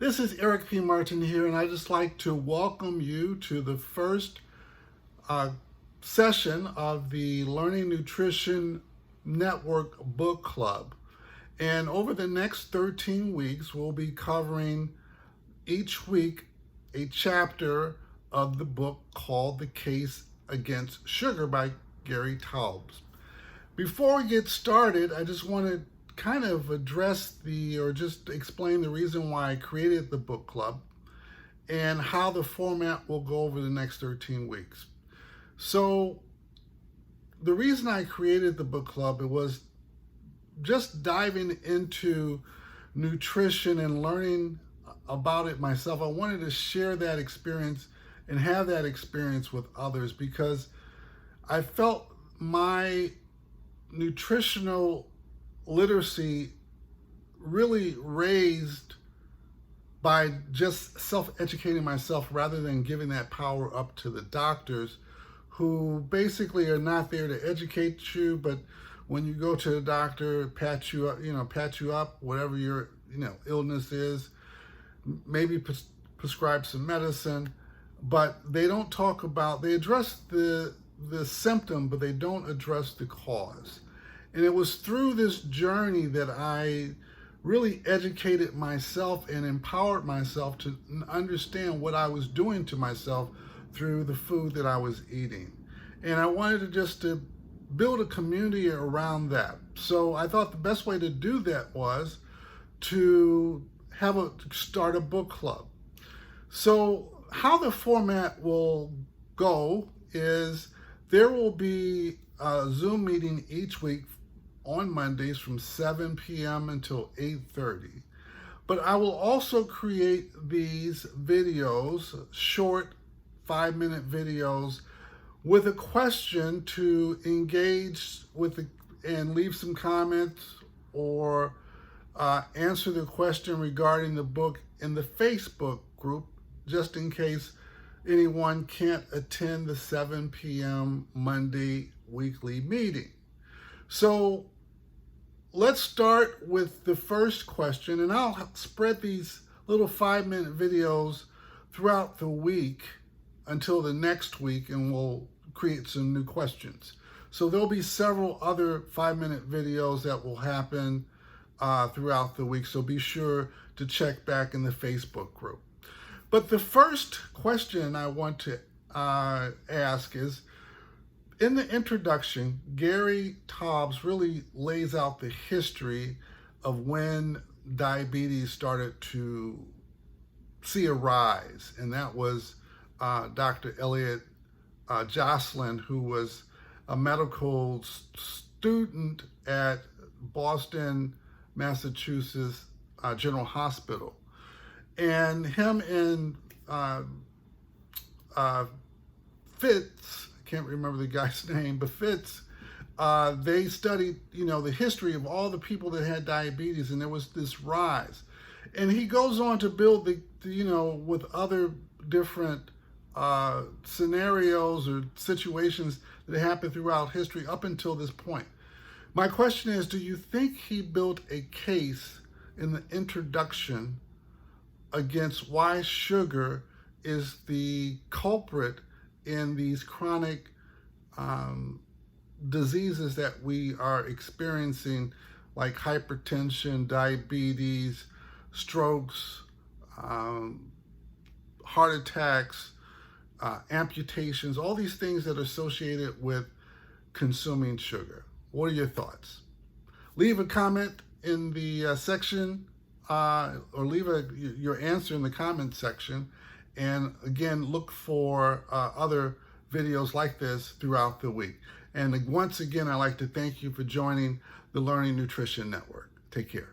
This is Eric P. Martin here, and I'd just like to welcome you to the first session of the Learning Nutrition Network Book Club. And over the next 13 weeks, we'll be covering each week a chapter of the book called The Case Against Sugar by Gary Taubes. Before we get started, I just want to kind of address just explain the reason why I created the book club and how the format will go over the next 13 weeks. So the reason I created the book club, it was just diving into nutrition and learning about it myself. I wanted to share that experience and have that experience with others because I felt my nutritional literacy really raised by just self-educating myself rather than giving that power up to the doctors who basically are not there to educate you, but when you go to the doctor, pat you up, whatever your illness is, maybe prescribe some medicine, but they don't talk about, they address the symptom, but they don't address the cause. And it was through this journey that I really educated myself and empowered myself to understand what I was doing to myself through the food that I was eating. And I wanted to build a community around that. So I thought the best way to do that was to start a book club. So how the format will go is there will be a Zoom meeting each week on Mondays from 7 p.m. until 8:30. But I will also create these videos, short 5-minute videos, with a question to engage with and leave some comments or answer the question regarding the book in the Facebook group, just in case anyone can't attend the 7 p.m. Monday weekly meeting. So let's start with the first question, and I'll spread these little 5-minute videos throughout the week until the next week, and we'll create some new questions. So there'll be several other 5-minute videos that will happen throughout the week, so be sure to check back in the Facebook group. But the first question I want to ask is, in the introduction, Gary Taubes really lays out the history of when diabetes started to see a rise, and that was Dr. Elliot Joslin, who was a medical student at Boston, Massachusetts General Hospital. And him and Fitz, can't remember the guy's name, but Fitz, they studied, the history of all the people that had diabetes, and there was this rise. And he goes on to build with other different scenarios or situations that happened throughout history up until this point. My question is, do you think he built a case in the introduction against why sugar is the culprit in these chronic diseases that we are experiencing, like hypertension, diabetes, strokes, heart attacks, amputations, all these things that are associated with consuming sugar? What are your thoughts? Leave a comment in the section or leave your answer in the comment section. And again, look for other videos like this throughout the week. And once again, I'd like to thank you for joining the Learning Nutrition Network. Take care.